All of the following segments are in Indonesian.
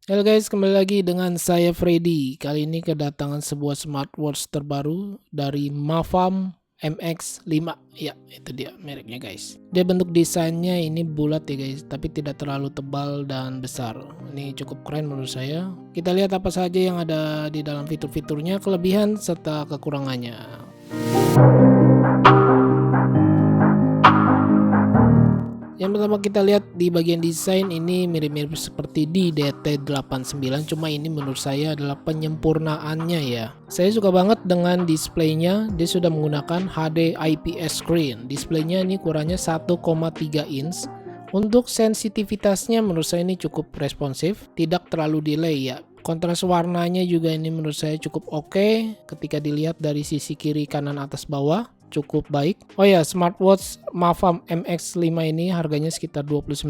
Halo guys, kembali lagi dengan saya Freddy. Kali ini kedatangan sebuah smartwatch terbaru dari Mafam MX5. Ya, itu dia mereknya guys. Dia bentuk desainnya ini bulat ya guys, tapi tidak terlalu tebal dan besar. Ini cukup keren menurut saya. Kita lihat apa saja yang ada di dalam fitur-fiturnya, kelebihan serta kekurangannya. Yang pertama kita lihat di bagian desain ini mirip-mirip seperti di DT89, cuma ini menurut saya adalah penyempurnaannya ya. Saya suka banget dengan displaynya, dia sudah menggunakan HD IPS screen. Displaynya ini ukurannya 1,3 inch. Untuk sensitivitasnya menurut saya ini cukup responsif, tidak terlalu delay ya. Kontras warnanya juga ini menurut saya cukup oke ketika dilihat dari sisi kiri, kanan, atas, bawah. Cukup baik. Oh ya, smartwatch Mafam MX5 ini harganya sekitar $29.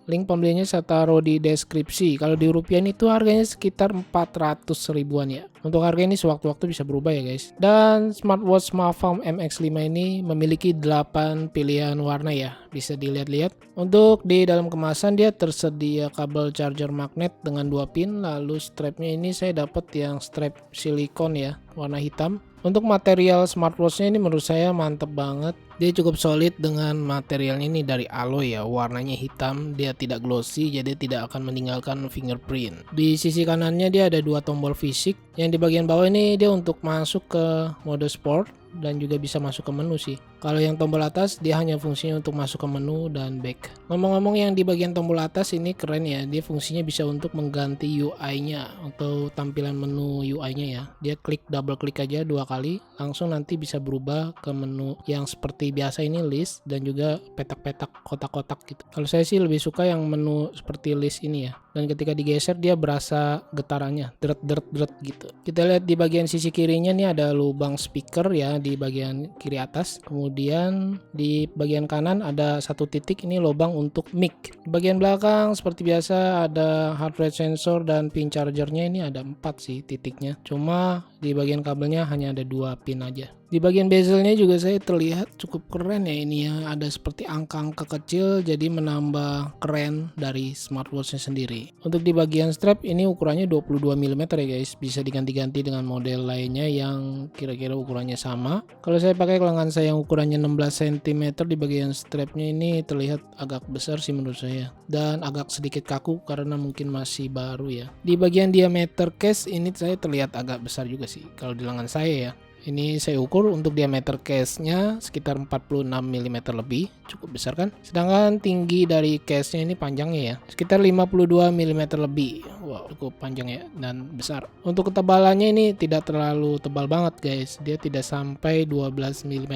Link pembeliannya saya taruh di deskripsi. Kalau di rupiah itu harganya sekitar 400 ribuan ya. Untuk harga ini sewaktu-waktu bisa berubah ya guys. Dan smartwatch Mafam MX5 ini memiliki 8 pilihan warna ya. Bisa dilihat-lihat. Untuk di dalam kemasan dia tersedia kabel charger magnet dengan 2 pin. Lalu strapnya ini saya dapat yang strap silikon ya, warna hitam. Untuk material smartwatchnya ini menurut saya mantep banget. Dia cukup solid dengan materialnya ini dari alloy ya, warnanya hitam, dia tidak glossy jadi tidak akan meninggalkan fingerprint. Di sisi kanannya dia ada 2 tombol fisik, yang di bagian bawah ini dia untuk masuk ke mode sport dan juga bisa masuk ke menu sih. Kalau yang tombol atas dia hanya fungsinya untuk masuk ke menu dan back. Ngomong-ngomong yang di bagian tombol atas ini keren ya, dia fungsinya bisa untuk mengganti UI-nya atau tampilan menu UI-nya ya. Dia double klik aja 2 kali, langsung nanti bisa berubah ke menu yang seperti biasa ini list dan juga petak-petak kotak-kotak gitu. Kalau saya sih lebih suka yang menu seperti list ini ya. Dan ketika digeser dia berasa getarannya deret gitu. Kita lihat di bagian sisi kirinya nih ada lubang speaker ya di bagian kiri atas. Kemudian di bagian kanan ada 1 titik, ini lubang untuk mic. Di bagian belakang seperti biasa ada heart rate sensor dan pin chargernya ini ada 4 sih titiknya. Cuma di bagian kabelnya hanya ada 2 pin aja. Di bagian bezelnya juga saya terlihat cukup keren ya, ini ya, ada seperti angka-angka kecil jadi menambah keren dari smartwatchnya sendiri. Untuk di bagian strap ini ukurannya 22 mm ya guys, bisa diganti-ganti dengan model lainnya yang kira-kira ukurannya sama. Kalau saya pakai lengan saya yang ukurannya 16 cm, di bagian strapnya ini terlihat agak besar sih menurut saya dan agak sedikit kaku karena mungkin masih baru ya. Di bagian diameter case ini saya terlihat agak besar juga sih kalau di lengan saya ya. Ini saya ukur untuk diameter case-nya sekitar 46 mm lebih, cukup besar kan? Sedangkan tinggi dari case-nya ini panjangnya ya, sekitar 52 mm lebih. Wow, cukup panjang ya dan besar. Untuk ketebalannya ini tidak terlalu tebal banget guys, dia tidak sampai 12 mm,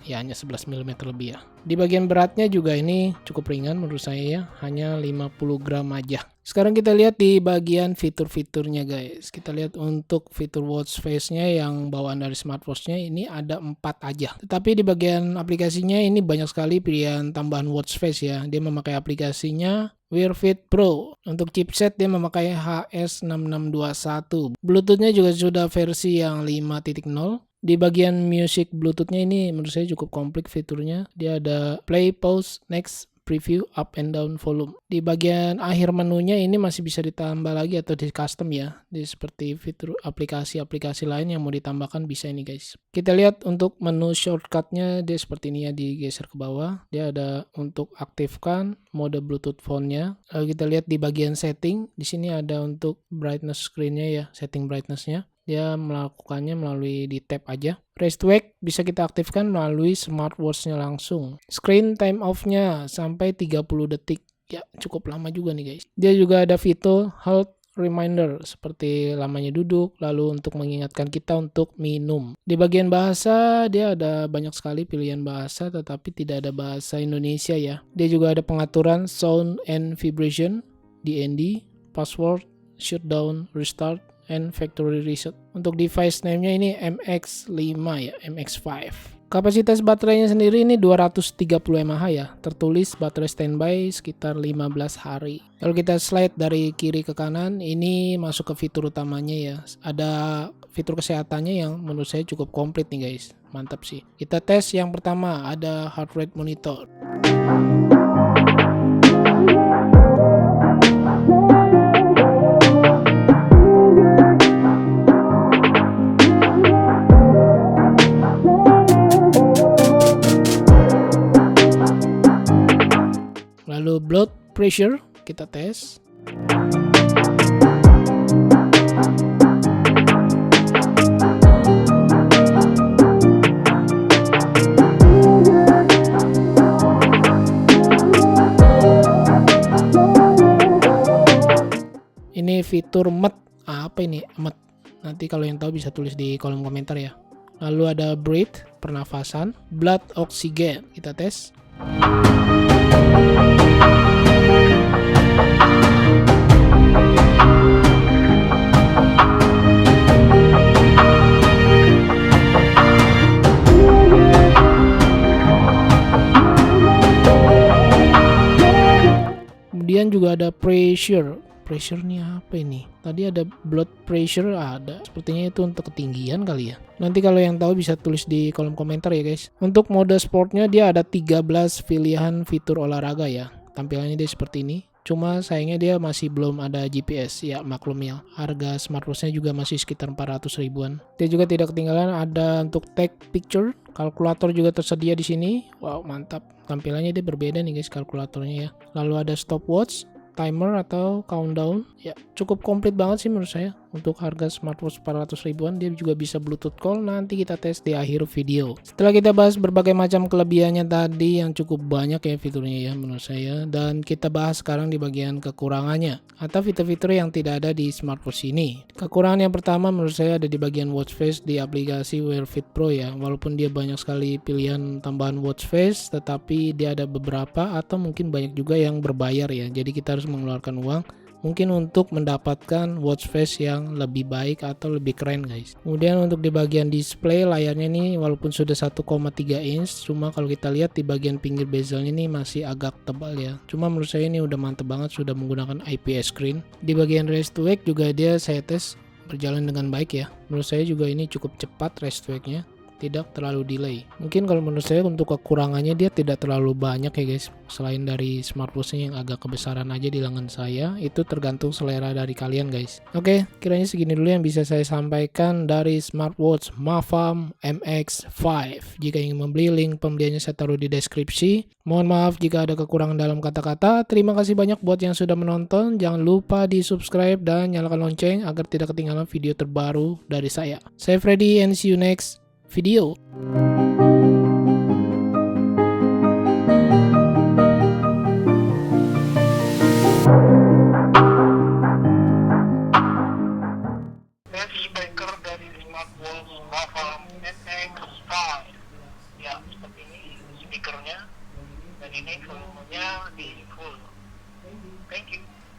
ya hanya 11 mm lebih ya. Di bagian beratnya juga ini cukup ringan menurut saya ya, hanya 50 gram aja. Sekarang kita lihat di bagian fitur-fiturnya guys. Kita lihat untuk fitur watch face-nya yang bawaan dari smartwatch-nya ini ada 4 aja. Tetapi di bagian aplikasinya ini banyak sekali pilihan tambahan watch face ya. Dia memakai aplikasinya Wear Fit Pro. Untuk chipset dia memakai HS6621. Bluetooth-nya juga sudah versi yang 5.0. Di bagian music Bluetooth-nya ini menurut saya cukup komplit fiturnya. Dia ada play, pause, next, preview, up and down volume. Di bagian akhir menunya ini masih bisa ditambah lagi atau di custom ya. Di seperti fitur aplikasi-aplikasi lain yang mau ditambahkan bisa ini guys. Kita lihat untuk menu shortcutnya dia seperti ini ya, digeser ke bawah. Dia ada untuk aktifkan mode Bluetooth phone-nya. Lalu kita lihat di bagian setting, di sini ada untuk brightness screen-nya ya, setting brightness-nya. Dia melakukannya melalui di tab aja. Raise to wake bisa kita aktifkan melalui smartwatch-nya langsung. Screen time off-nya sampai 30 detik. Ya, cukup lama juga nih guys. Dia juga ada fitur health reminder seperti lamanya duduk, lalu untuk mengingatkan kita untuk minum. Di bagian bahasa dia ada banyak sekali pilihan bahasa tetapi tidak ada bahasa Indonesia ya. Dia juga ada pengaturan sound and vibration, DND, password, shutdown, restart, and factory reset. Untuk device name-nya ini MX5 ya, MX5. Kapasitas baterainya sendiri ini 230 mAh ya, tertulis baterai standby sekitar 15 hari. Kalau kita slide dari kiri ke kanan, ini masuk ke fitur utamanya ya. Ada fitur kesehatannya yang menurut saya cukup komplit nih guys, mantap sih. Kita tes yang pertama, ada heart rate monitor. pressure, kita tes. Ini fitur MET. Apa ini MET? Nanti kalau yang tahu bisa tulis di kolom komentar ya. Lalu ada breathe, pernafasan, blood oxygen, kita tes. Kemudian juga ada pressure. Pressure nih apa ini? Tadi ada blood pressure ada. Sepertinya itu untuk ketinggian kali ya. Nanti kalau yang tahu bisa tulis di kolom komentar ya guys. Untuk mode sportnya dia ada 13 pilihan fitur olahraga ya. Tampilannya dia seperti ini. Cuma sayangnya dia masih belum ada GPS ya, maklum ya. Harga smartwatchnya juga masih sekitar 400 ribuan. Dia juga tidak ketinggalan ada untuk take picture. Kalkulator juga tersedia di sini. Wow, mantap. Tampilannya dia berbeda nih guys kalkulatornya ya. Lalu ada stopwatch, timer atau countdown. Ya, cukup komplit banget sih menurut saya. Untuk harga smartwatch 400 ribuan dia juga bisa Bluetooth call. Nanti kita tes di akhir video. Setelah kita bahas berbagai macam kelebihannya tadi yang cukup banyak ya fiturnya ya menurut saya, dan kita bahas sekarang di bagian kekurangannya atau fitur-fitur yang tidak ada di smartwatch ini. Kekurangan yang pertama menurut saya ada di bagian watch face di aplikasi Wear Fit Pro ya. Walaupun dia banyak sekali pilihan tambahan watch face, tetapi dia ada beberapa atau mungkin banyak juga yang berbayar ya. Jadi kita harus mengeluarkan uang mungkin untuk mendapatkan watch face yang lebih baik atau lebih keren guys. Kemudian untuk di bagian display layarnya nih walaupun sudah 1,3 inch, cuma kalau kita lihat di bagian pinggir bezelnya ini masih agak tebal ya. Cuma menurut saya ini udah mantep banget, sudah menggunakan IPS screen. Di bagian rest to wake juga dia saya tes berjalan dengan baik ya. Menurut saya juga ini cukup cepat rest to wake-nya, tidak terlalu delay. Mungkin kalau menurut saya untuk kekurangannya dia tidak terlalu banyak ya guys. Selain dari smartwatchnya yang agak kebesaran aja di lengan saya, itu tergantung selera dari kalian guys. Oke, kiranya segini dulu yang bisa saya sampaikan dari smartwatch Mafam MX5. Jika ingin membeli, link pembeliannya saya taruh di deskripsi. Mohon maaf jika ada kekurangan dalam kata-kata. Terima kasih banyak buat yang sudah menonton. Jangan lupa di subscribe dan nyalakan lonceng agar tidak ketinggalan video terbaru dari saya. Saya Freddy and see you next video. Speaker dari smartwatch Mafam MX5 ya, seperti ini speakernya, dan ini volumenya di full. Thank you.